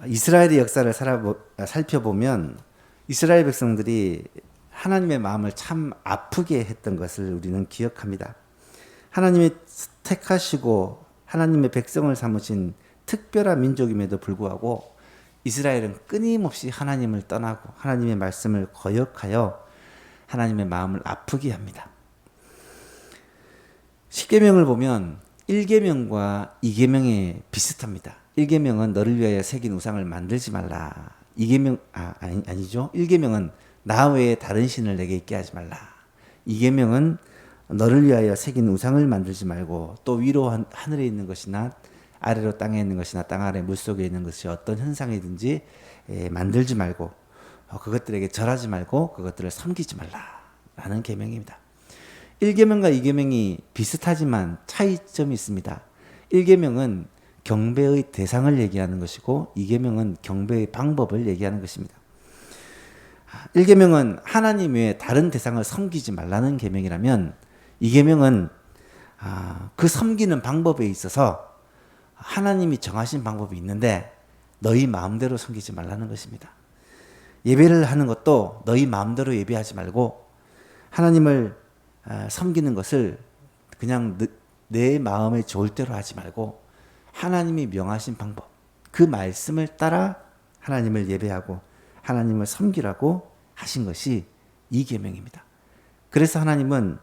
이스라엘의 역사를 살펴보면 이스라엘 백성들이 하나님의 마음을 참 아프게 했던 것을 우리는 기억합니다. 하나님이 택하시고 하나님의 백성을 삼으신 특별한 민족임에도 불구하고 이스라엘은 끊임없이 하나님을 떠나고 하나님의 말씀을 거역하여 하나님의 마음을 아프게 합니다. 십계명을 보면 1계명과 2계명이 비슷합니다. 1계명은 너를 위하여 새긴 우상을 만들지 말라. 2계명 아니죠. 1계명은 나 외에 다른 신을 내게 있게 하지 말라. 2계명은 너를 위하여 새긴 우상을 만들지 말고 또 위로 하늘에 있는 것이나 아래로 땅에 있는 것이나 땅 아래 물속에 있는 것이 어떤 현상이든지 만들지 말고 그것들에게 절하지 말고 그것들을 섬기지 말라라는 계명입니다. 1계명과 2계명이 비슷하지만 차이점이 있습니다. 1계명은 경배의 대상을 얘기하는 것이고 2계명은 경배의 방법을 얘기하는 것입니다. 1계명은 하나님 외에 다른 대상을 섬기지 말라는 계명이라면 2계명은 그 섬기는 방법에 있어서 하나님이 정하신 방법이 있는데 너희 마음대로 섬기지 말라는 것입니다. 예배를 하는 것도 너희 마음대로 예배하지 말고 하나님을 섬기는 것을 그냥 내 마음에 좋을 대로 하지 말고 하나님이 명하신 방법, 그 말씀을 따라 하나님을 예배하고 하나님을 섬기라고 하신 것이 이 계명입니다. 그래서 하나님은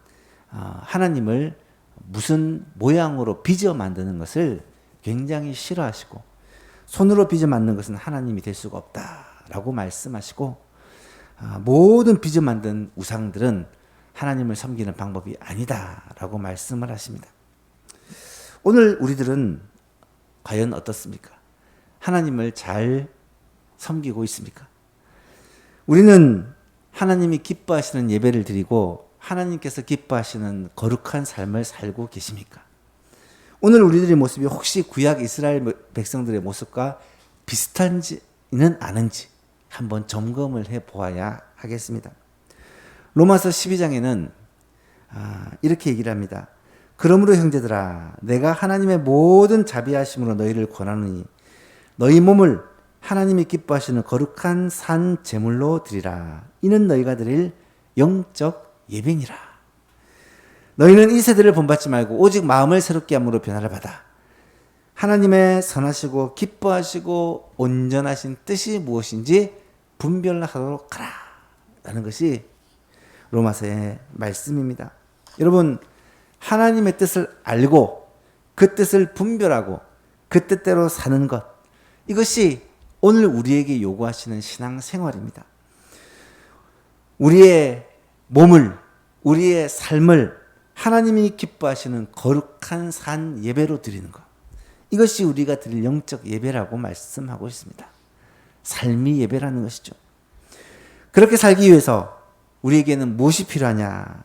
하나님을 무슨 모양으로 빚어 만드는 것을 굉장히 싫어하시고 손으로 빚어 만든 것은 하나님이 될 수가 없다라고 말씀하시고 모든 빚어 만든 우상들은 하나님을 섬기는 방법이 아니다라고 말씀을 하십니다. 오늘 우리들은 과연 어떻습니까? 하나님을 잘 섬기고 있습니까? 우리는 하나님이 기뻐하시는 예배를 드리고 하나님께서 기뻐하시는 거룩한 삶을 살고 계십니까? 오늘 우리들의 모습이 혹시 구약 이스라엘 백성들의 모습과 비슷한지는 아는지 한번 점검을 해보아야 하겠습니다. 로마서 12장에는 이렇게 얘기를 합니다. 그러므로 형제들아 내가 하나님의 모든 자비하심으로 너희를 권하노니 너희 몸을 하나님이 기뻐하시는 거룩한 산 제물로 드리라. 이는 너희가 드릴 영적 예배니라. 너희는 이 세대를 본받지 말고 오직 마음을 새롭게 함으로 변화를 받아 하나님의 선하시고 기뻐하시고 온전하신 뜻이 무엇인지 분별하도록 하라 라는 것이 로마서의 말씀입니다. 여러분, 하나님의 뜻을 알고 그 뜻을 분별하고 그 뜻대로 사는 것, 이것이 오늘 우리에게 요구하시는 신앙생활입니다. 우리의 몸을, 우리의 삶을 하나님이 기뻐하시는 거룩한 산 예배로 드리는 것, 이것이 우리가 드릴 영적 예배라고 말씀하고 있습니다. 삶이 예배라는 것이죠. 그렇게 살기 위해서 우리에게는 무엇이 필요하냐?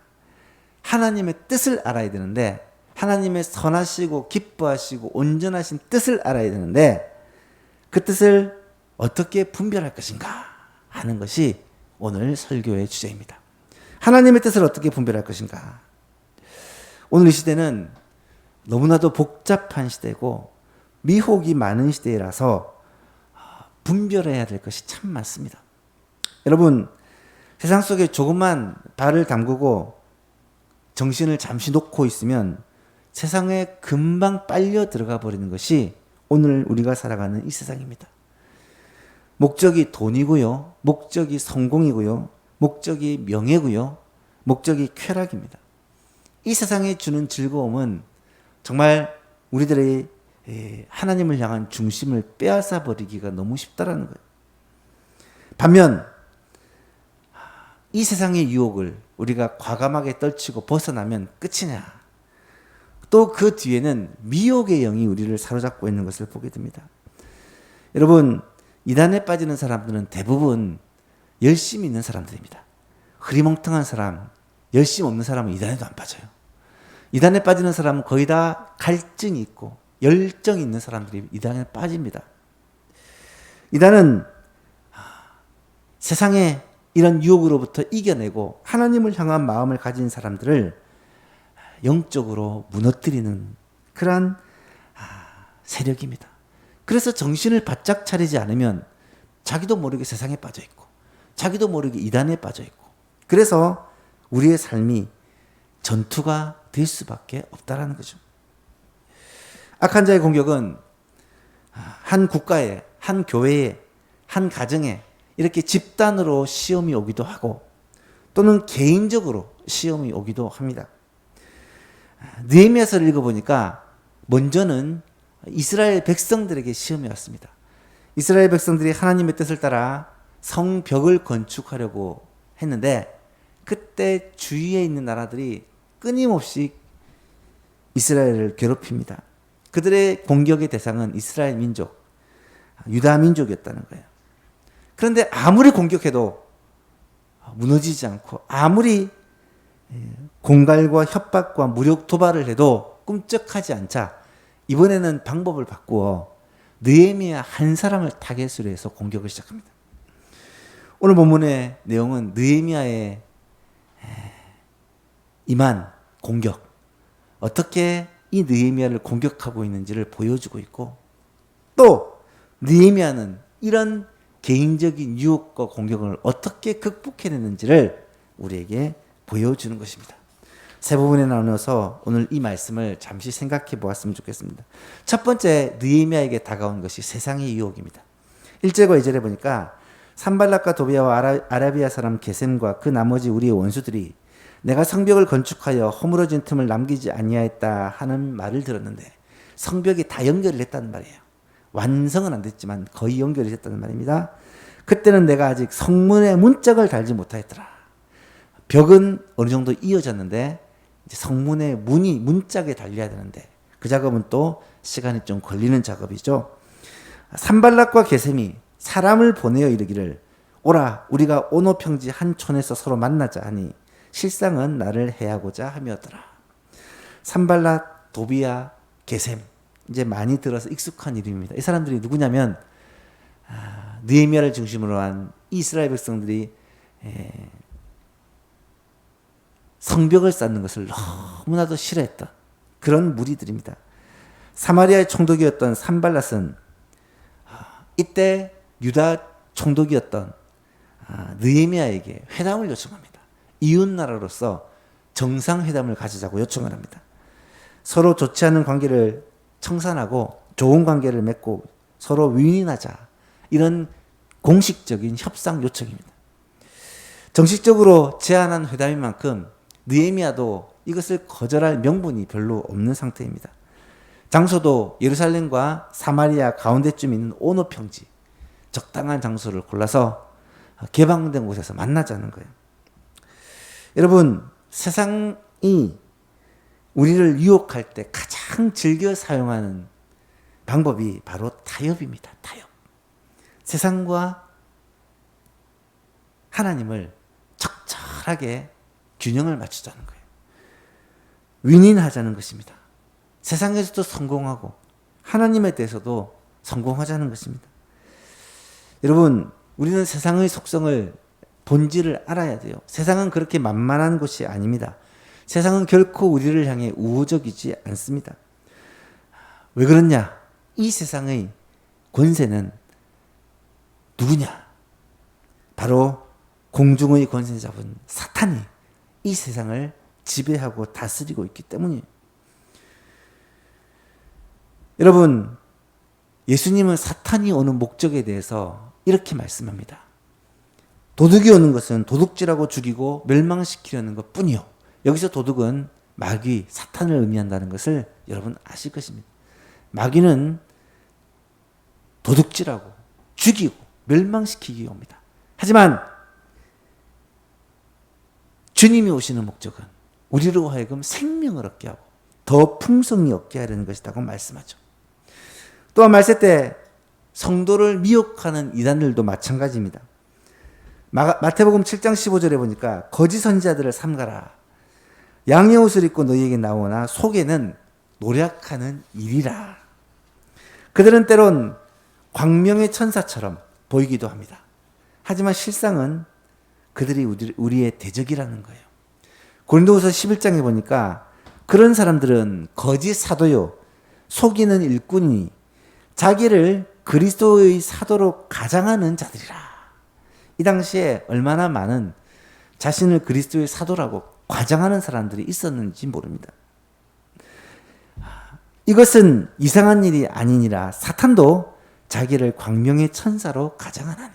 하나님의 뜻을 알아야 되는데, 하나님의 선하시고 기뻐하시고 온전하신 뜻을 알아야 되는데 그 뜻을 어떻게 분별할 것인가 하는 것이 오늘 설교의 주제입니다. 하나님의 뜻을 어떻게 분별할 것인가? 오늘 이 시대는 너무나도 복잡한 시대고 미혹이 많은 시대라서 분별해야 될 것이 참 많습니다. 여러분, 세상 속에 조금만 발을 담그고 정신을 잠시 놓고 있으면 세상에 금방 빨려 들어가 버리는 것이 오늘 우리가 살아가는 이 세상입니다. 목적이 돈이고요. 목적이 성공이고요. 목적이 명예고요. 목적이 쾌락입니다. 이 세상에 주는 즐거움은 정말 우리들의 하나님을 향한 중심을 빼앗아 버리기가 너무 쉽다라는 거예요. 반면 이 세상의 유혹을 우리가 과감하게 떨치고 벗어나면 끝이냐? 또 그 뒤에는 미혹의 영이 우리를 사로잡고 있는 것을 보게 됩니다. 여러분, 이단에 빠지는 사람들은 대부분 열심이 있는 사람들입니다. 흐리멍텅한 사람, 열심 없는 사람은 이단에도 안 빠져요. 이단에 빠지는 사람은 거의 다 갈증이 있고 열정이 있는 사람들이 이단에 빠집니다. 이단은 세상의 이런 유혹으로부터 이겨내고 하나님을 향한 마음을 가진 사람들을 영적으로 무너뜨리는 그러한 세력입니다. 그래서 정신을 바짝 차리지 않으면 자기도 모르게 세상에 빠져 있고 자기도 모르게 이단에 빠져 있고 그래서 우리의 삶이 전투가 될 수밖에 없다라는 거죠. 악한 자의 공격은 한 국가에, 한 교회에, 한 가정에 이렇게 집단으로 시험이 오기도 하고 또는 개인적으로 시험이 오기도 합니다. 느헤미야서를 읽어보니까 먼저는 이스라엘 백성들에게 시험이 왔습니다. 이스라엘 백성들이 하나님의 뜻을 따라 성벽을 건축하려고 했는데 그때 주위에 있는 나라들이 끊임없이 이스라엘을 괴롭힙니다. 그들의 공격의 대상은 이스라엘 민족, 유다 민족이었다는 거예요. 그런데 아무리 공격해도 무너지지 않고 아무리 공갈과 협박과 무력 도발을 해도 꿈쩍하지 않자 이번에는 방법을 바꾸어 느헤미야 한 사람을 타겟으로 해서 공격을 시작합니다. 오늘 본문의 내용은 느헤미야의 임한 공격, 어떻게 이 느헤미야를 공격하고 있는지를 보여주고 있고 또 느헤미야는 이런 개인적인 유혹과 공격을 어떻게 극복해냈는지를 우리에게 보여주는 것입니다. 세 부분에 나누어서 오늘 이 말씀을 잠시 생각해 보았으면 좋겠습니다. 첫 번째, 느헤미야에게 다가온 것이 세상의 유혹입니다. 1절과 2절에 보니까 산발락과 도비아와 아라비아 사람 게셈과 그 나머지 우리의 원수들이 내가 성벽을 건축하여 허물어진 틈을 남기지 아니하였다 하는 말을 들었는데 성벽이 다 연결을 했다는 말이에요. 완성은 안 됐지만 거의 연결이 됐다는 말입니다. 그때는 내가 아직 성문에 문짝을 달지 못하였더라. 벽은 어느 정도 이어졌는데 이제 성문에 문짝에 달려야 되는데 그 작업은 또 시간이 좀 걸리는 작업이죠. 산발락과 게셈이 사람을 보내어 이르기를 오라 우리가 오노평지 한 촌에서 서로 만나자 하니 실상은 나를 해하고자 함이었더라. 산발락, 도비아, 게셈 이제 많이 들어서 익숙한 이름입니다. 이 사람들이 누구냐면 느헤미야를 중심으로 한 이스라엘 백성들이 성벽을 쌓는 것을 너무나도 싫어했던 그런 무리들입니다. 사마리아의 총독이었던 산발랏은 이때 유다 총독이었던 느헤미야에게 회담을 요청합니다. 이웃나라로서 정상회담을 가지자고 요청을 합니다. 서로 좋지 않은 관계를 청산하고 좋은 관계를 맺고 서로 윈윈하자 이런 공식적인 협상 요청입니다. 정식적으로 제안한 회담인 만큼 느헤미야도 이것을 거절할 명분이 별로 없는 상태입니다. 장소도 예루살렘과 사마리아 가운데쯤 있는 오노평지 적당한 장소를 골라서 개방된 곳에서 만나자는 거예요. 여러분 세상이 우리를 유혹할 때 가장 즐겨 사용하는 방법이 바로 타협입니다. 타협. 세상과 하나님을 적절하게 균형을 맞추자는 거예요. 윈윈하자는 것입니다. 세상에서도 성공하고 하나님에 대해서도 성공하자는 것입니다. 여러분 우리는 세상의 속성을 본질을 알아야 돼요. 세상은 그렇게 만만한 곳이 아닙니다. 세상은 결코 우리를 향해 우호적이지 않습니다. 왜 그러냐? 이 세상의 권세는 누구냐? 바로 공중의 권세 잡은 사탄이 이 세상을 지배하고 다스리고 있기 때문이에요. 여러분, 예수님은 사탄이 오는 목적에 대해서 이렇게 말씀합니다. 도둑이 오는 것은 도둑질하고 죽이고 멸망시키려는 것 뿐이요. 여기서 도둑은 마귀, 사탄을 의미한다는 것을 여러분 아실 것입니다. 마귀는 도둑질하고 죽이고 멸망시키기 옵니다. 하지만 주님이 오시는 목적은 우리로 하여금 생명을 얻게 하고 더 풍성히 얻게 하려는 것이라고 말씀하죠. 또한 말세 때 성도를 미혹하는 이단들도 마찬가지입니다. 마태복음 7장 15절에 보니까 거짓 선지자들을 삼가라. 양의 옷을 입고 너희에게 나오나 속에는 노략하는 일이라. 그들은 때론 광명의 천사처럼 보이기도 합니다. 하지만 실상은 그들이 우리의 대적이라는 거예요. 고린도후서 11장에 보니까 그런 사람들은 거짓 사도요 속이는 일꾼이니 자기를 그리스도의 사도로 가장하는 자들이라. 이 당시에 얼마나 많은 자신을 그리스도의 사도라고 과장하는 사람들이 있었는지 모릅니다. 이것은 이상한 일이 아니니라 사탄도 자기를 광명의 천사로 가장하나니.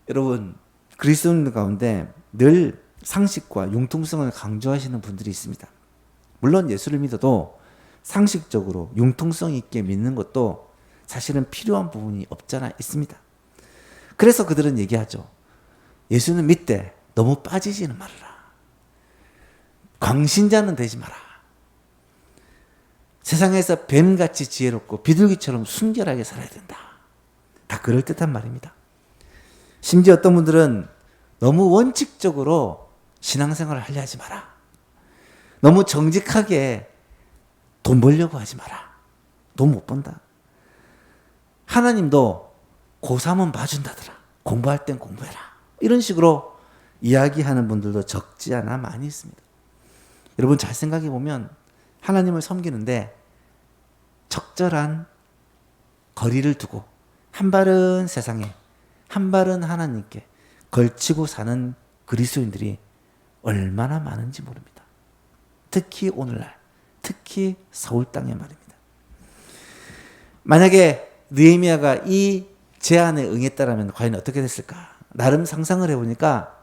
여러분, 그리스도인들 가운데 늘 상식과 융통성을 강조하시는 분들이 있습니다. 물론 예수를 믿어도 상식적으로 융통성 있게 믿는 것도 사실은 필요한 부분이 없잖아 있습니다. 그래서 그들은 얘기하죠. 예수는 믿되 너무 빠지지는 말아라. 광신자는 되지 마라. 세상에서 뱀같이 지혜롭고 비둘기처럼 순결하게 살아야 된다. 다 그럴듯한 말입니다. 심지어 어떤 분들은 너무 원칙적으로 신앙생활을 하려 하지 마라. 너무 정직하게 돈 벌려고 하지 마라. 돈 못 번다. 하나님도 고3은 봐준다더라. 공부할 땐 공부해라. 이런 식으로 이야기하는 분들도 적지 않아 많이 있습니다. 여러분 잘 생각해 보면 하나님을 섬기는데 적절한 거리를 두고 한 발은 세상에 한 발은 하나님께 걸치고 사는 그리스도인들이 얼마나 많은지 모릅니다. 특히 오늘날, 특히 서울 땅에 말입니다. 만약에 느헤미야가 이 제안에 응했다라면 과연 어떻게 됐을까? 나름 상상을 해보니까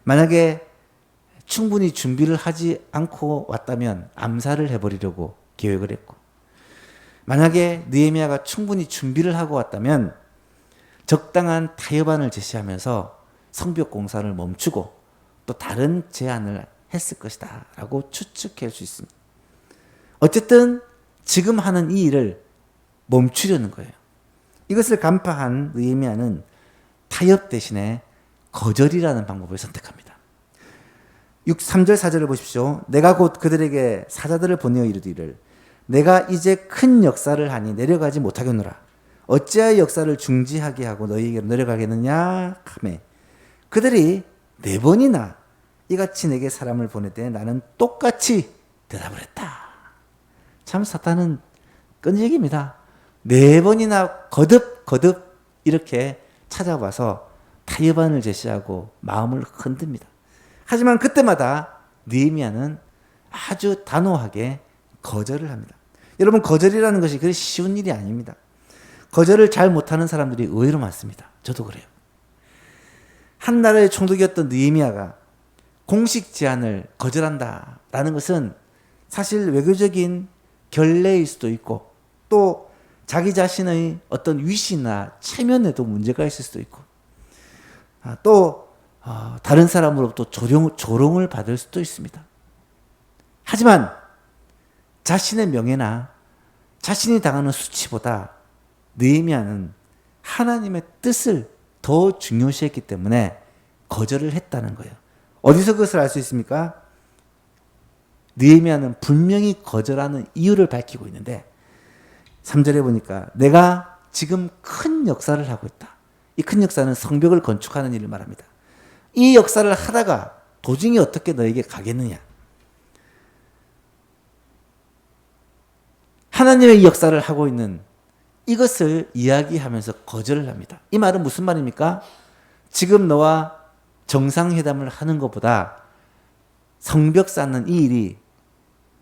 만약에 충분히 준비를 하지 않고 왔다면 암살을 해버리려고 계획을 했고, 만약에 느헤미야가 충분히 준비를 하고 왔다면 적당한 타협안을 제시하면서 성벽 공사를 멈추고 또 다른 제안을 했을 것이다 라고 추측할 수 있습니다. 어쨌든 지금 하는 이 일을 멈추려는 거예요. 이것을 간파한 느헤미야는 타협 대신에 거절이라는 방법을 선택합니다. 3절 4절을 보십시오. 내가 곧 그들에게 사자들을 보내어 이르기를 내가 이제 큰 역사를 하니 내려가지 못하겠노라. 어찌하여 역사를 중지하게 하고 너희에게로 내려가겠느냐 하매 그들이 4번이나 이같이 내게 사람을 보내되 나는 똑같이 대답을 했다. 참 사탄은 끈질깁니다. 4번이나 거듭 이렇게 찾아와서 타협안을 제시하고 마음을 흔듭니다. 하지만 그때마다 느헤미야는 아주 단호하게 거절을 합니다. 여러분, 거절이라는 것이 그리 쉬운 일이 아닙니다. 거절을 잘 못하는 사람들이 의외로 많습니다. 저도 그래요. 한 나라의 총독이었던 느헤미야가 공식 제안을 거절한다라는 것은 사실 외교적인 결례일 수도 있고 또 자기 자신의 어떤 위시나 체면에도 문제가 있을 수도 있고 또 다른 사람으로부터 조롱을 받을 수도 있습니다. 하지만 자신의 명예나 자신이 당하는 수치보다 느헤미야는 하나님의 뜻을 더 중요시했기 때문에 거절을 했다는 거예요. 어디서 그것을 알 수 있습니까? 느헤미야는 분명히 거절하는 이유를 밝히고 있는데 3절에 보니까 내가 지금 큰 역사를 하고 있다. 이 큰 역사는 성벽을 건축하는 일을 말합니다. 이 역사를 하다가 도중에 어떻게 너에게 가겠느냐. 하나님의 이 역사를 하고 있는 이것을 이야기하면서 거절을 합니다. 이 말은 무슨 말입니까? 지금 너와 정상회담을 하는 것보다 성벽 쌓는 이 일이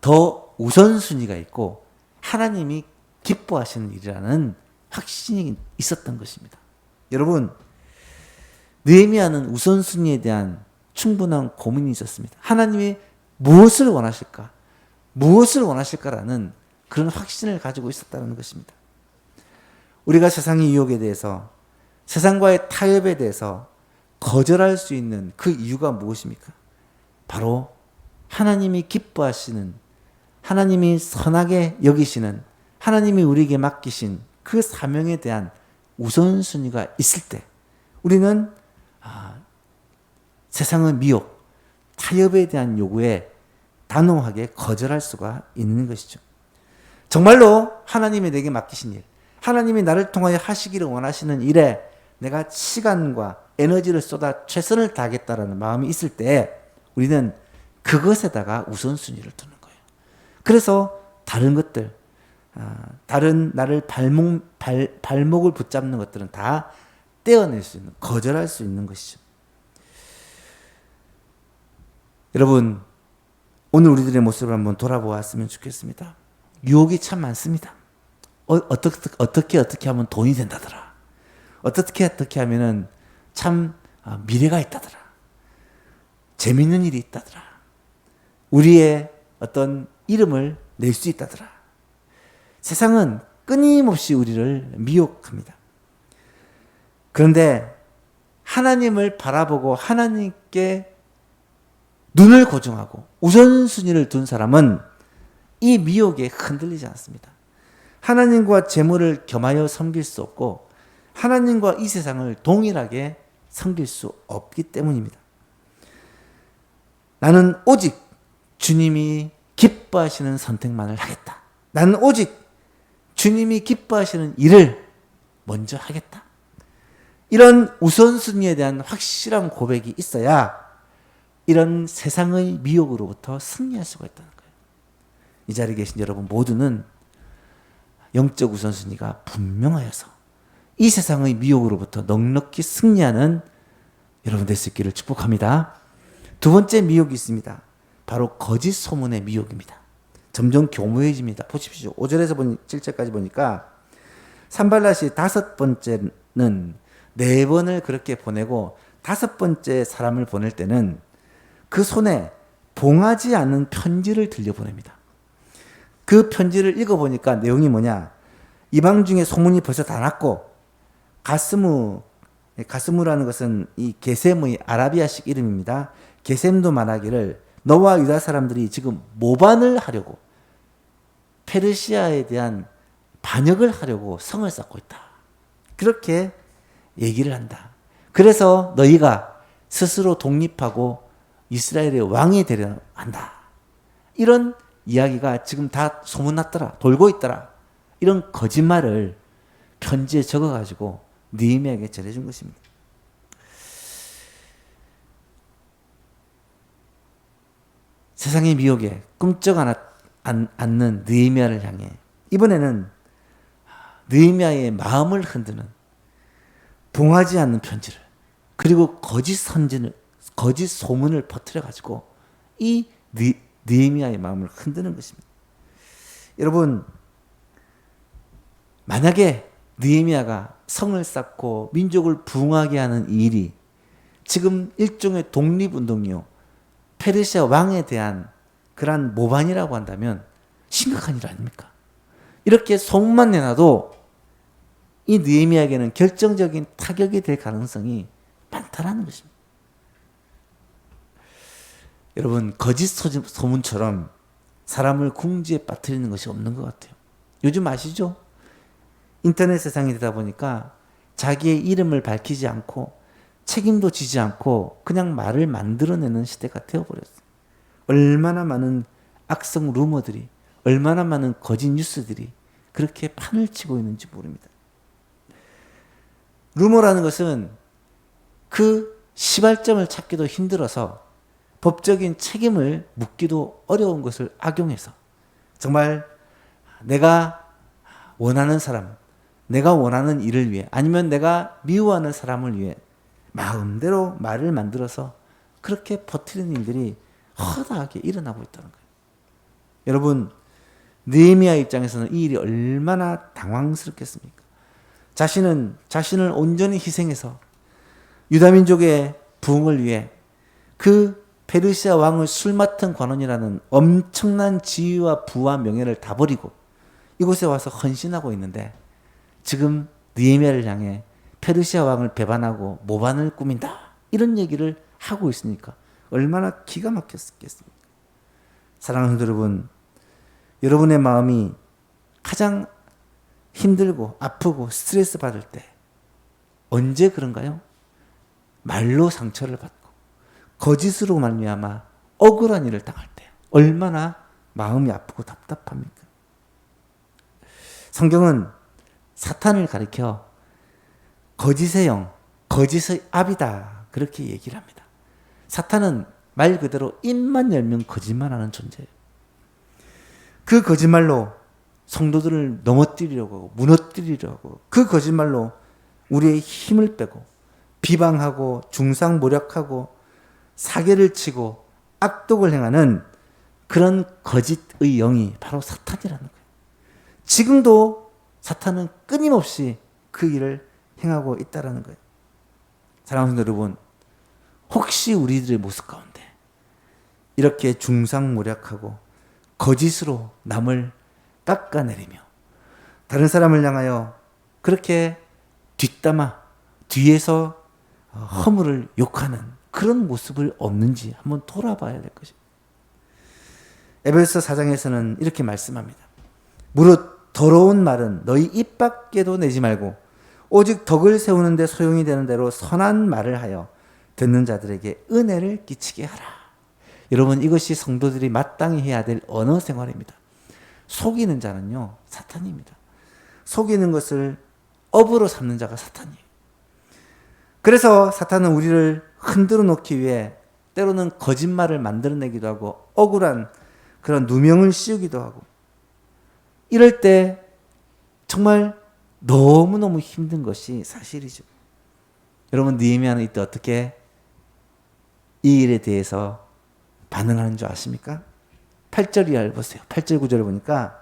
더 우선순위가 있고 하나님이 기뻐하시는 일이라는 확신이 있었던 것입니다. 여러분, 느헤미야는 우선순위에 대한 충분한 고민이 있었습니다. 하나님이 무엇을 원하실까? 무엇을 원하실까라는 그런 확신을 가지고 있었다는 것입니다. 우리가 세상의 유혹에 대해서 세상과의 타협에 대해서 거절할 수 있는 그 이유가 무엇입니까? 바로 하나님이 기뻐하시는, 하나님이 선하게 여기시는, 하나님이 우리에게 맡기신 그 사명에 대한 우선순위가 있을 때 우리는 세상의 미혹, 타협에 대한 요구에 단호하게 거절할 수가 있는 것이죠. 정말로 하나님이 내게 맡기신 일, 하나님이 나를 통하여 하시기를 원하시는 일에 내가 시간과 에너지를 쏟아 최선을 다하겠다라는 마음이 있을 때 우리는 그것에다가 우선순위를 두는 거예요. 그래서 다른 것들, 다른 나를 발목을 붙잡는 것들은 다 떼어낼 수 있는, 거절할 수 있는 것이죠. 여러분, 오늘 우리들의 모습을 한번 돌아보았으면 좋겠습니다. 유혹이 참 많습니다. 어떻게 하면 돈이 된다더라. 어떻게 하면은 참 미래가 있다더라. 재밌는 일이 있다더라. 우리의 어떤 이름을 낼 수 있다더라. 세상은 끊임없이 우리를 미혹합니다. 그런데 하나님을 바라보고 하나님께 눈을 고정하고 우선순위를 둔 사람은 이 미혹에 흔들리지 않습니다. 하나님과 재물을 겸하여 섬길 수 없고 하나님과 이 세상을 동일하게 섬길 수 없기 때문입니다. 나는 오직 주님이 기뻐하시는 선택만을 하겠다. 나는 오직 주님이 기뻐하시는 일을 먼저 하겠다. 이런 우선순위에 대한 확실한 고백이 있어야 이런 세상의 미혹으로부터 승리할 수가 있다는 거예요. 이 자리에 계신 여러분 모두는 영적 우선순위가 분명하여서 이 세상의 미혹으로부터 넉넉히 승리하는 여러분 될 수 있기를 축복합니다. 두 번째 미혹이 있습니다. 바로 거짓 소문의 미혹입니다. 점점 교묘해집니다. 보십시오. 5절에서 7절까지 보니까 산발랏이 5번째는 4번을 그렇게 보내고 5번째 사람을 보낼 때는 그 손에 봉하지 않은 편지를 들려보냅니다. 그 편지를 읽어보니까 내용이 뭐냐? 이방 중에 소문이 벌써 다 났고 가스무라는 것은 이 게셈의 아라비아식 이름입니다. 게셈도 말하기를 너와 유다 사람들이 지금 모반을 하려고 페르시아에 대한 반역을 하려고 성을 쌓고 있다. 그렇게 얘기를 한다. 그래서 너희가 스스로 독립하고 이스라엘의 왕이 되려 한다. 이런 이야기가 지금 다 소문났더라. 돌고 있더라. 이런 거짓말을 편지에 적어가지고 느헤미야에게 전해준 것입니다. 세상의 미혹에 꿈쩍 않는 느헤미야를 향해 이번에는 느헤미야의 마음을 흔드는 봉하지 않는 편지를 그리고 거짓 소문을 퍼뜨려 가지고 이 느헤미야의 마음을 흔드는 것입니다. 여러분, 만약에 느헤미야가 성을 쌓고 민족을 부흥하게 하는 이 일이 지금 일종의 독립운동이요, 페르시아 왕에 대한 그러한 모반이라고 한다면 심각한 일 아닙니까? 이렇게 소문만 내놔도 이 느헤미야에게는 결정적인 타격이 될 가능성이 많다라는 것입니다. 여러분, 거짓 소문처럼 사람을 궁지에 빠뜨리는 것이 없는 것 같아요. 요즘 아시죠? 인터넷 세상이 되다 보니까 자기의 이름을 밝히지 않고 책임도 지지 않고 그냥 말을 만들어내는 시대가 되어버렸어요. 얼마나 많은 악성 루머들이, 얼마나 많은 거짓 뉴스들이 그렇게 판을 치고 있는지 모릅니다. 루머라는 것은 그 시발점을 찾기도 힘들어서 법적인 책임을 묻기도 어려운 것을 악용해서 정말 내가 원하는 사람, 내가 원하는 일을 위해 아니면 내가 미워하는 사람을 위해 마음대로 말을 만들어서 그렇게 퍼뜨리는 일들이 허다하게 일어나고 있다는 거예요. 여러분, 느헤미야 입장에서는 이 일이 얼마나 당황스럽겠습니까? 자신을 온전히 희생해서 유다민족의 부흥을 위해 그 페르시아 왕의 술 맡은 관원이라는 엄청난 지위와 부와 명예를 다 버리고 이곳에 와서 헌신하고 있는데 지금 느헤미야를 향해 페르시아 왕을 배반하고 모반을 꾸민다. 이런 얘기를 하고 있으니까 얼마나 기가 막혔겠습니까? 사랑하는 여러분, 여러분의 마음이 가장 힘들고 아프고 스트레스 받을 때 언제 그런가요? 말로 상처를 받고 거짓으로 말미암아 억울한 일을 당할 때 얼마나 마음이 아프고 답답합니까? 성경은 사탄을 가리켜 거짓의 영, 거짓의 압이다 그렇게 얘기를 합니다. 사탄은 말 그대로 입만 열면 거짓말하는 존재예요. 그 거짓말로 성도들을 넘어뜨리려고 하고 무너뜨리려고 하고 그 거짓말로 우리의 힘을 빼고 비방하고 중상모략하고 사기를 치고 악독을 행하는 그런 거짓의 영이 바로 사탄이라는 거예요. 지금도 사탄은 끊임없이 그 일을 행하고 있다는 거예요. 사랑하는 여러분, 혹시 우리들의 모습 가운데 이렇게 중상모략하고 거짓으로 남을 깎아내리며 다른 사람을 향하여 그렇게 뒷담화, 뒤에서 허물을 욕하는 그런 모습을 없는지 한번 돌아봐야 될 것입니다. 에베소 4장에서는 이렇게 말씀합니다. 무릇 더러운 말은 너희 입 밖에도 내지 말고 오직 덕을 세우는 데 소용이 되는 대로 선한 말을 하여 듣는 자들에게 은혜를 끼치게 하라. 여러분, 이것이 성도들이 마땅히 해야 될 언어 생활입니다. 속이는 자는요, 사탄입니다. 속이는 것을 업으로 삼는 자가 사탄이에요. 그래서 사탄은 우리를 흔들어 놓기 위해 때로는 거짓말을 만들어내기도 하고 억울한 그런 누명을 씌우기도 하고, 이럴 때 정말 너무너무 힘든 것이 사실이죠. 여러분, 느헤미야는 이때 어떻게 이 일에 대해서 반응하는 줄 아십니까? 8절 이하를 보세요. 8절 9절을 보니까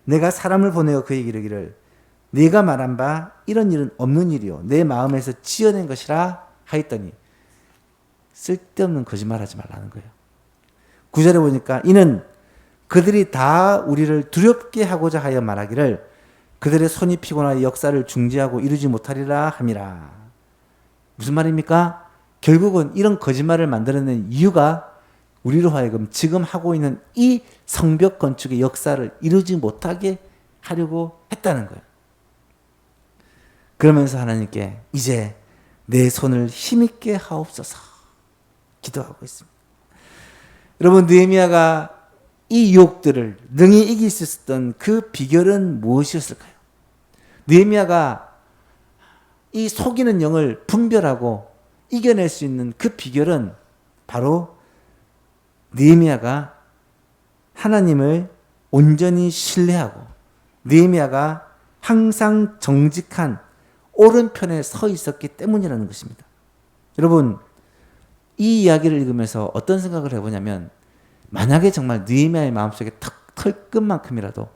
내가 사람을 보내어 그에게 이르기를 네가 말한 바 이런 일은 없는 일이요 내 마음에서 지어낸 것이라 하였더니, 쓸데없는 거짓말하지 말라는 거예요. 9절에 보니까 이는 그들이 다 우리를 두렵게 하고자 하여 말하기를 그들의 손이 피곤하여 역사를 중지하고 이루지 못하리라 함이라. 무슨 말입니까? 결국은 이런 거짓말을 만들어낸 이유가 우리로 하여금 지금 하고 있는 이 성벽 건축의 역사를 이루지 못하게 하려고 했다는 거예요. 그러면서 하나님께 이제 내 손을 힘있게 하옵소서 기도하고 있습니다. 여러분, 느헤미야가 이 유혹들을 능히 이길 수 있었던 그 비결은 무엇이었을까요? 느헤미야가 이 속이는 영을 분별하고 이겨낼 수 있는 그 비결은 바로 느헤미야가 하나님을 온전히 신뢰하고 느헤미야가 항상 정직한 오른편에 서 있었기 때문이라는 것입니다. 여러분, 이 이야기를 읽으면서 어떤 생각을 해보냐면, 만약에 정말 느헤미야의 마음속에 털끝만큼이라도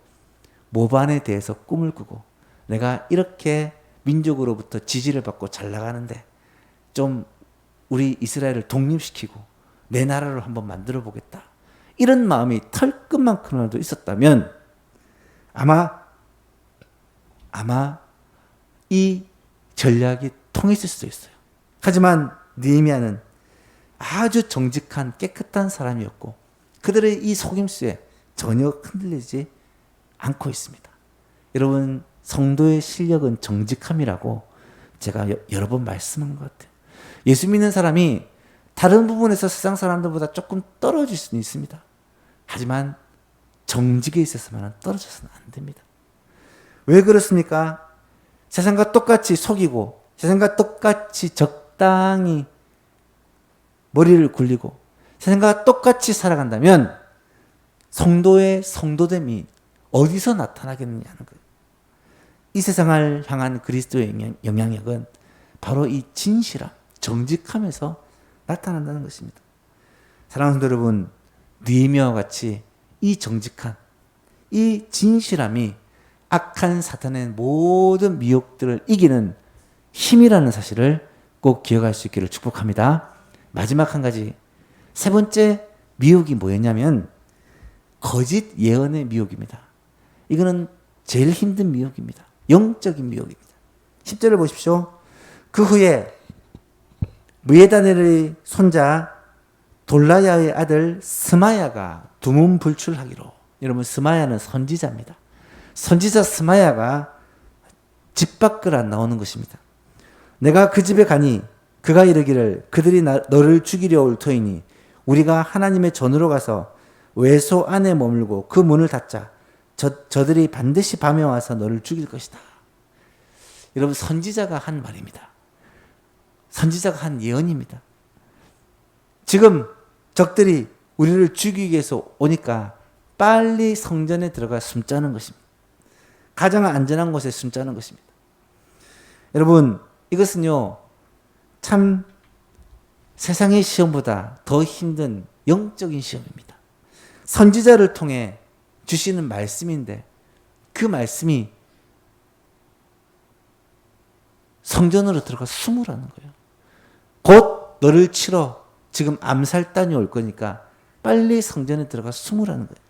모반에 대해서 꿈을 꾸고 내가 이렇게 민족으로부터 지지를 받고 잘 나가는데 좀 우리 이스라엘을 독립시키고 내 나라로 한번 만들어 보겠다, 이런 마음이 털끝만큼이라도 있었다면 아마 이 전략이 통했을 수도 있어요. 하지만 느헤미야는 아주 정직한 깨끗한 사람이었고 그들의 이 속임수에 전혀 흔들리지 않고 있습니다. 여러분, 성도의 실력은 정직함이라고 제가 여러 번 말씀한 것 같아요. 예수 믿는 사람이 다른 부분에서 세상 사람들보다 조금 떨어질 수는 있습니다. 하지만 정직에 있어서만은 떨어져서는 안 됩니다. 왜 그렇습니까? 세상과 똑같이 속이고 세상과 똑같이 적당히 머리를 굴리고 세상과 똑같이 살아간다면 성도의 성도됨이 어디서 나타나겠느냐는 거예요. 이 세상을 향한 그리스도의 영향력은 바로 이 진실함, 정직함에서 나타난다는 것입니다. 사랑하는 성도 여러분, 느헤미야와 같이 이 정직한, 이 진실함이 악한 사탄의 모든 미혹들을 이기는 힘이라는 사실을 꼭 기억할 수 있기를 축복합니다. 마지막 한 가지, 세 번째 미혹이 뭐였냐면 거짓 예언의 미혹입니다. 이거는 제일 힘든 미혹입니다. 영적인 미혹입니다. 10절을 보십시오. 그 후에 무에다넬의 손자 돌라야의 아들 스마야가 두문불출하기로. 여러분, 스마야는 선지자입니다. 선지자 스마야가 집 밖을 안 나오는 것입니다. 내가 그 집에 가니 그가 이르기를 그들이 너를 죽이려 올 터이니 우리가 하나님의 전으로 가서 외소 안에 머물고 그 문을 닫자. 저들이 반드시 밤에 와서 너를 죽일 것이다. 여러분, 선지자가 한 말입니다. 선지자가 한 예언입니다. 지금 적들이 우리를 죽이기 위해서 오니까 빨리 성전에 들어가 숨자는 것입니다. 가장 안전한 곳에 숨자는 것입니다. 여러분, 이것은요, 참 세상의 시험보다 더 힘든 영적인 시험입니다. 선지자를 통해 주시는 말씀인데 그 말씀이 성전으로 들어가 숨으라는 거예요. 곧 너를 치러 지금 암살단이 올 거니까 빨리 성전에 들어가 숨으라는 거예요.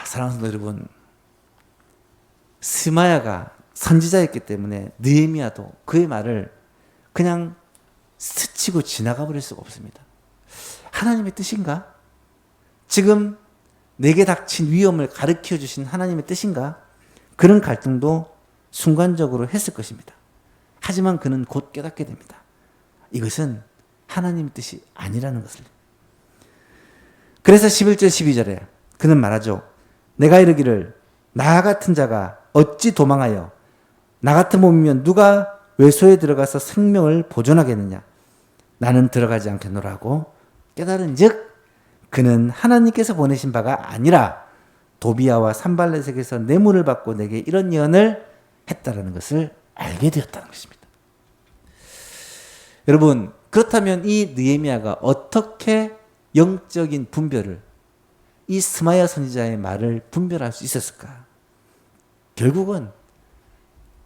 사랑하는 성도 여러분, 스마야가 선지자였기 때문에 느헤미야도 그의 말을 그냥 스치고 지나가 버릴 수가 없습니다. 하나님의 뜻인가? 지금 내게 닥친 위험을 가르쳐 주신 하나님의 뜻인가? 그런 갈등도 순간적으로 했을 것입니다. 하지만 그는 곧 깨닫게 됩니다. 이것은 하나님의 뜻이 아니라는 것을. 그래서 11절 12절에 그는 말하죠. 내가 이르기를 나 같은 자가 어찌 도망하여 나 같은 몸이면 누가 외소에 들어가서 생명을 보존하겠느냐. 나는 들어가지 않겠노라 하고 깨달은 즉 그는 하나님께서 보내신 바가 아니라 도비야와 산발렛에게서 뇌물을 받고 내게 이런 예언을 했다라는 것을 알게 되었다는 것입니다. 여러분, 그렇다면 이 느헤미야가 어떻게 영적인 분별을, 이 스마야 선지자의 말을 분별할 수 있었을까? 결국은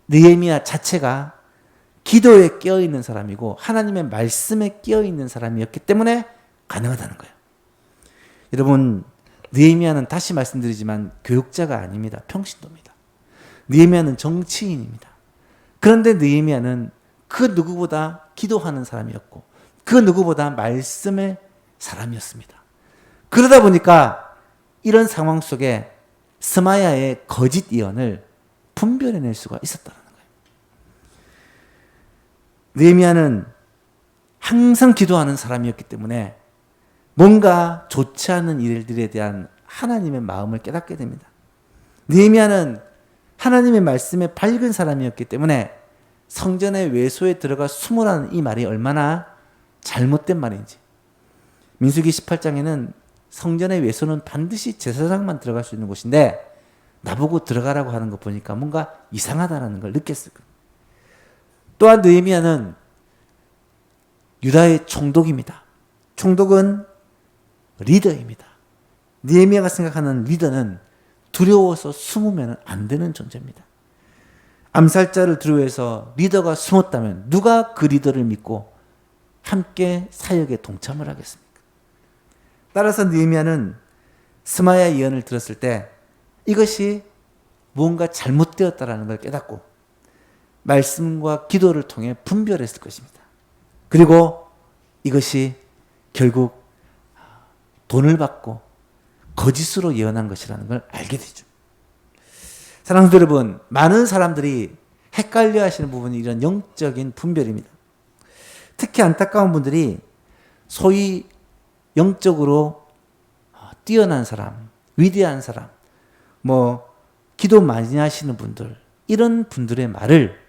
느헤미야 자체가 기도에 깨어있는 사람이고 하나님의 말씀에 깨어있는 사람이었기 때문에 가능하다는 거예요. 여러분, 느헤미야는 다시 말씀드리지만 교육자가 아닙니다. 평신도입니다. 느헤미야는 정치인입니다. 그런데 느헤미야는 그 누구보다 기도하는 사람이었고 그 누구보다 말씀의 사람이었습니다. 그러다 보니까 이런 상황 속에 스마야의 거짓 예언을 분별해낼 수가 있었다는 거예요. 느헤미야는 항상 기도하는 사람이었기 때문에 뭔가 좋지 않은 일들에 대한 하나님의 마음을 깨닫게 됩니다. 느헤미야는 하나님의 말씀에 밝은 사람이었기 때문에 성전의 외소에 들어가 숨으라는 이 말이 얼마나 잘못된 말인지. 민수기 18장에는 성전의 외소는 반드시 제사장만 들어갈 수 있는 곳인데 나보고 들어가라고 하는 거 보니까 뭔가 이상하다는 걸 느꼈을 거예요. 또한 느헤미야는 유다의 총독입니다. 총독은 리더입니다. 느헤미야가 생각하는 리더는 두려워서 숨으면 안 되는 존재입니다. 암살자를 두려워해서 리더가 숨었다면 누가 그 리더를 믿고 함께 사역에 동참을 하겠습니까? 따라서 느헤미야는 스마야 예언을 들었을 때 이것이 무언가 잘못되었다는 걸 깨닫고 말씀과 기도를 통해 분별했을 것입니다. 그리고 이것이 결국 돈을 받고 거짓으로 예언한 것이라는 걸 알게 되죠. 사랑하는 여러분, 많은 사람들이 헷갈려 하시는 부분이 이런 영적인 분별입니다. 특히 안타까운 분들이 소위 영적으로 뛰어난 사람, 위대한 사람, 기도 많이 하시는 분들, 이런 분들의 말을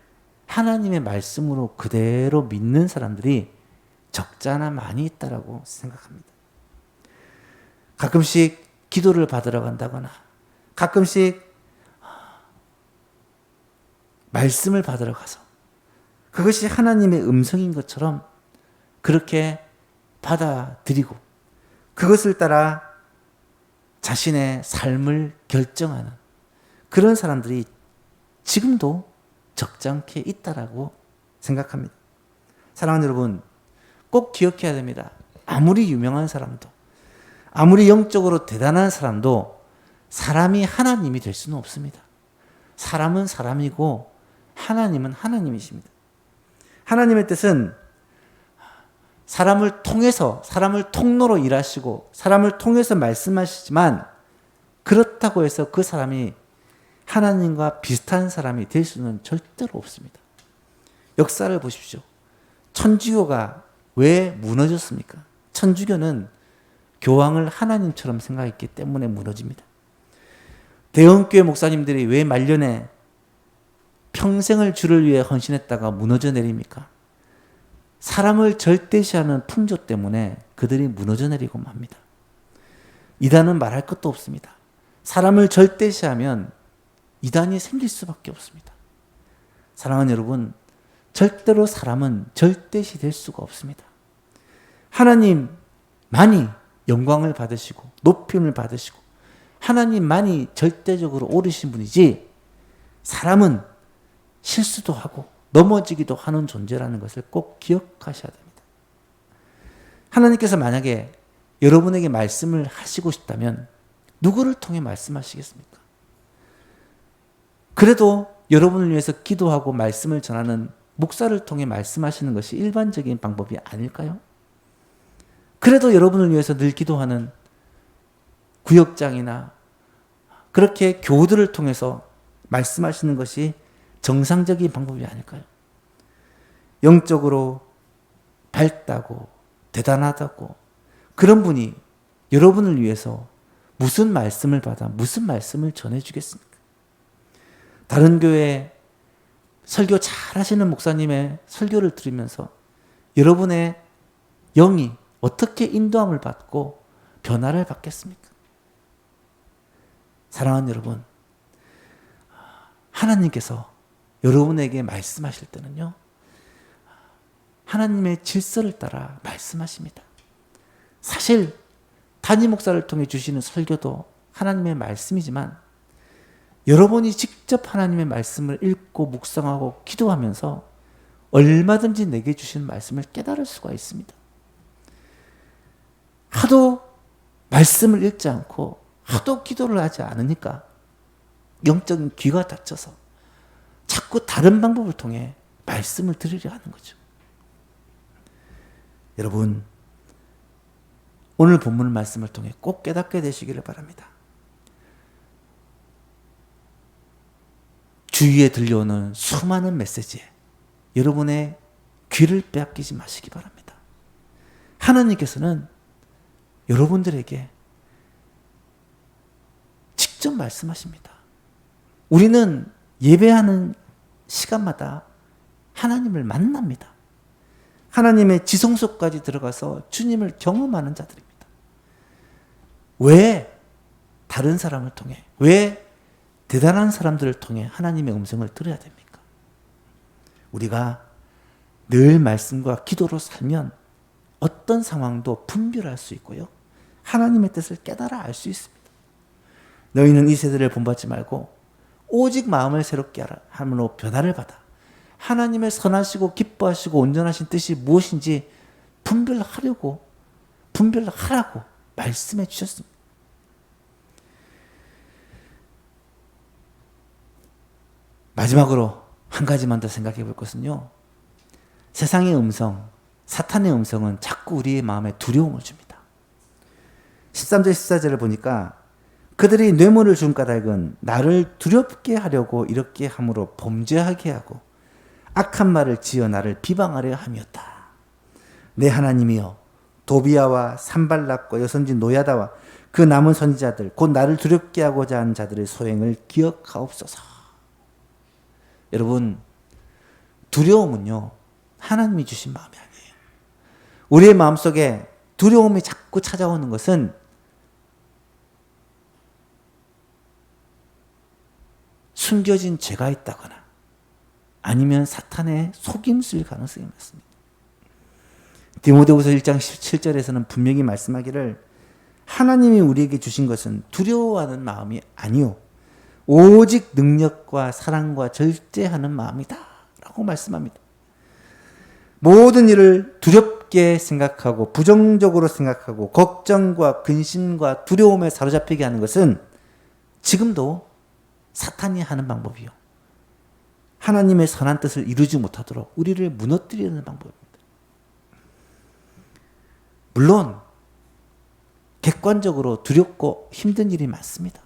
하나님의 말씀으로 그대로 믿는 사람들이 적잖아 많이 있다라고 생각합니다. 가끔씩 기도를 받으러 간다거나 가끔씩 말씀을 받으러 가서 그것이 하나님의 음성인 것처럼 그렇게 받아들이고 그것을 따라 자신의 삶을 결정하는 그런 사람들이 지금도 적잖게 있다라고 생각합니다. 사랑하는 여러분, 꼭 기억해야 됩니다. 아무리 유명한 사람도, 아무리 영적으로 대단한 사람도 사람이 하나님이 될 수는 없습니다. 사람은 사람이고 하나님은 하나님이십니다. 하나님의 뜻은 사람을 통해서, 사람을 통로로 일하시고 사람을 통해서 말씀하시지만 그렇다고 해서 그 사람이 하나님과 비슷한 사람이 될 수는 절대로 없습니다. 역사를 보십시오. 천주교가 왜 무너졌습니까? 천주교는 교황을 하나님처럼 생각했기 때문에 무너집니다. 대형교회 목사님들이 왜 말년에 평생을 주를 위해 헌신했다가 무너져 내립니까? 사람을 절대시하는 풍조 때문에 그들이 무너져 내리고 맙니다. 이단은 말할 것도 없습니다. 사람을 절대시하면 이단이 생길 수밖에 없습니다. 사랑하는 여러분, 절대로 사람은 절대시 될 수가 없습니다. 하나님만이 영광을 받으시고 높임을 받으시고 하나님만이 절대적으로 옳으신 분이지, 사람은 실수도 하고 넘어지기도 하는 존재라는 것을 꼭 기억하셔야 됩니다. 하나님께서 만약에 여러분에게 말씀을 하시고 싶다면 누구를 통해 말씀하시겠습니까? 그래도 여러분을 위해서 기도하고 말씀을 전하는 목사를 통해 말씀하시는 것이 일반적인 방법이 아닐까요? 그래도 여러분을 위해서 늘 기도하는 구역장이나 그렇게 교우들을 통해서 말씀하시는 것이 정상적인 방법이 아닐까요? 영적으로 밝다고 대단하다고 그런 분이 여러분을 위해서 무슨 말씀을 받아 무슨 말씀을 전해주겠습니까? 다른 교회 설교 잘 하시는 목사님의 설교를 들으면서 여러분의 영이 어떻게 인도함을 받고 변화를 받겠습니까? 사랑하는 여러분, 하나님께서 여러분에게 말씀하실 때는요, 하나님의 질서를 따라 말씀하십니다. 사실 담임 목사를 통해 주시는 설교도 하나님의 말씀이지만 여러분이 직접 하나님의 말씀을 읽고 묵상하고 기도하면서 얼마든지 내게 주시는 말씀을 깨달을 수가 있습니다. 하도 말씀을 읽지 않고 하도 기도를 하지 않으니까 영적인 귀가 닫혀서 자꾸 다른 방법을 통해 말씀을 들으려 하는 거죠. 여러분, 오늘 본문 말씀을 통해 꼭 깨닫게 되시기를 바랍니다. 주위에 들려오는 수많은 메시지에 여러분의 귀를 빼앗기지 마시기 바랍니다. 하나님께서는 여러분들에게 직접 말씀하십니다. 우리는 예배하는 시간마다 하나님을 만납니다. 하나님의 지성소까지 들어가서 주님을 경험하는 자들입니다. 왜 다른 사람을 통해, 왜 대단한 사람들을 통해 하나님의 음성을 들어야 됩니까? 우리가 늘 말씀과 기도로 살면 어떤 상황도 분별할 수 있고요, 하나님의 뜻을 깨달아 알 수 있습니다. 너희는 이 세대를 본받지 말고 오직 마음을 새롭게 함으로 변화를 받아 하나님의 선하시고 기뻐하시고 온전하신 뜻이 무엇인지 분별하라고 말씀해 주셨습니다. 마지막으로 한 가지만 더 생각해 볼 것은요, 세상의 음성, 사탄의 음성은 자꾸 우리의 마음에 두려움을 줍니다. 13절 14절을 보니까 그들이 뇌물을 준 까닭은 나를 두렵게 하려고 이렇게 함으로 범죄하게 하고 악한 말을 지어 나를 비방하려 함이었다. 내 하나님이여, 도비야와 산발락과 여선진 노야다와 그 남은 선지자들 곧 나를 두렵게 하고자 하는 자들의 소행을 기억하옵소서. 여러분, 두려움은요, 하나님이 주신 마음이 아니에요. 우리의 마음속에 두려움이 자꾸 찾아오는 것은 숨겨진 죄가 있다거나 아니면 사탄의 속임수일 가능성이 많습니다. 디모데후서 1장 17절에서는 분명히 말씀하기를 하나님이 우리에게 주신 것은 두려워하는 마음이 아니요 오직 능력과 사랑과 절제하는 마음이다 라고 말씀합니다. 모든 일을 두렵게 생각하고 부정적으로 생각하고 걱정과 근심과 두려움에 사로잡히게 하는 것은 지금도 사탄이 하는 방법이요, 하나님의 선한 뜻을 이루지 못하도록 우리를 무너뜨리는 방법입니다. 물론 객관적으로 두렵고 힘든 일이 많습니다.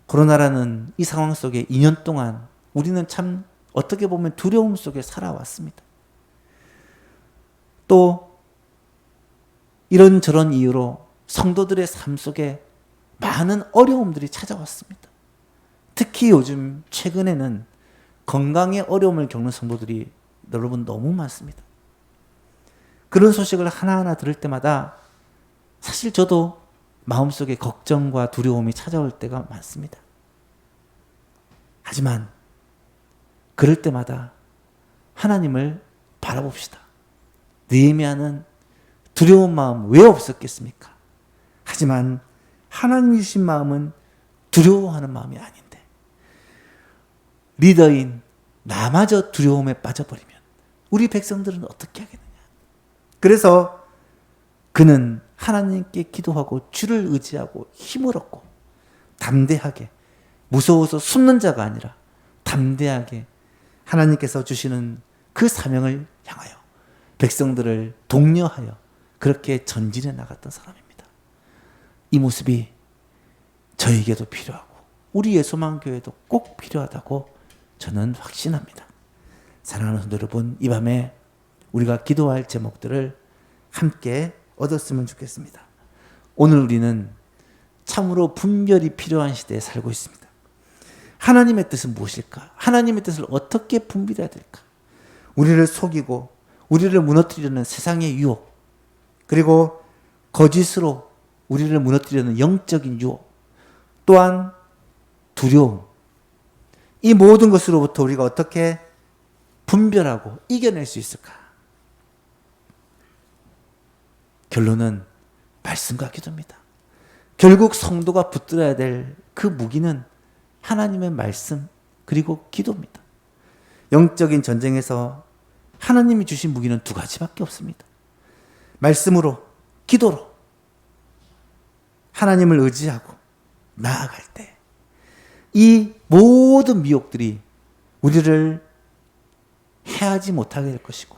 코로나라는 이 상황 속에 2년 동안 우리는 참 어떻게 보면 두려움 속에 살아왔습니다. 또 이런저런 이유로 성도들의 삶 속에 많은 어려움들이 찾아왔습니다. 특히 요즘 최근에는 건강에 어려움을 겪는 성도들이 여러분 너무 많습니다. 그런 소식을 하나하나 들을 때마다 사실 저도 마음속에 걱정과 두려움이 찾아올 때가 많습니다. 하지만 그럴 때마다 하나님을 바라봅시다. 느헤미야는 두려운 마음 왜 없었겠습니까? 하지만 하나님이 주신 마음은 두려워하는 마음이 아닌데, 리더인 나마저 두려움에 빠져버리면 우리 백성들은 어떻게 하겠느냐. 그래서 그는 하나님께 기도하고 주를 의지하고 힘을 얻고 담대하게, 무서워서 숨는 자가 아니라 담대하게 하나님께서 주시는 그 사명을 향하여 백성들을 독려하여 그렇게 전진해 나갔던 사람입니다. 이 모습이 저에게도 필요하고 우리 예수만교회도 꼭 필요하다고 저는 확신합니다. 사랑하는 성도 여러분, 이 밤에 우리가 기도할 제목들을 함께 얻었으면 좋겠습니다. 오늘 우리는 참으로 분별이 필요한 시대에 살고 있습니다. 하나님의 뜻은 무엇일까? 하나님의 뜻을 어떻게 분별해야 될까? 우리를 속이고 우리를 무너뜨리려는 세상의 유혹, 그리고 거짓으로 우리를 무너뜨리려는 영적인 유혹, 또한 두려움, 이 모든 것으로부터 우리가 어떻게 분별하고 이겨낼 수 있을까? 결론은 말씀과 기도입니다. 결국 성도가 붙들어야 될 그 무기는 하나님의 말씀 그리고 기도입니다. 영적인 전쟁에서 하나님이 주신 무기는 두 가지밖에 없습니다. 말씀으로, 기도로 하나님을 의지하고 나아갈 때 이 모든 미혹들이 우리를 해하지 못하게 될 것이고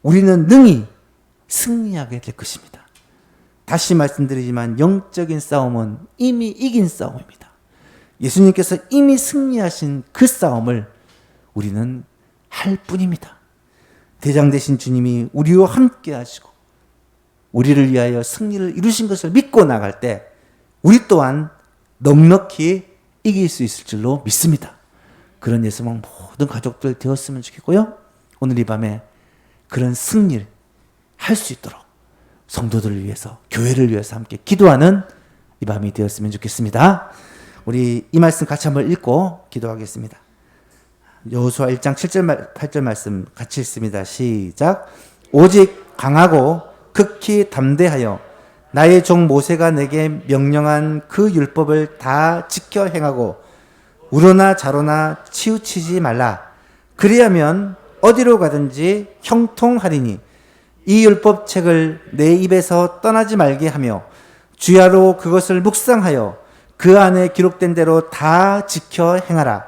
우리는 능히 승리하게 될 것입니다. 다시 말씀드리지만 영적인 싸움은 이미 이긴 싸움입니다. 예수님께서 이미 승리하신 그 싸움을 우리는 할 뿐입니다. 대장 되신 주님이 우리와 함께 하시고 우리를 위하여 승리를 이루신 것을 믿고 나갈 때 우리 또한 넉넉히 이길 수 있을 줄로 믿습니다. 그런 예수만 모든 가족들 되었으면 좋겠고요. 오늘 이 밤에 그런 승리를 할 수 있도록 성도들을 위해서, 교회를 위해서 함께 기도하는 이 밤이 되었으면 좋겠습니다. 우리 이 말씀 같이 한번 읽고 기도하겠습니다. 여호수아 1장 7절 8절 말씀 같이 읽습니다. 시작. 오직 강하고 극히 담대하여 나의 종 모세가 내게 명령한 그 율법을 다 지켜 행하고 우로나 좌로나 치우치지 말라. 그리하면 어디로 가든지 형통하리니 이 율법책을 내 입에서 떠나지 말게 하며 주야로 그것을 묵상하여 그 안에 기록된 대로 다 지켜 행하라.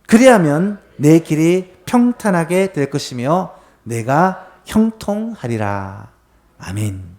그리하면 내 길이 평탄하게 될 것이며 내가 형통하리라. 아멘.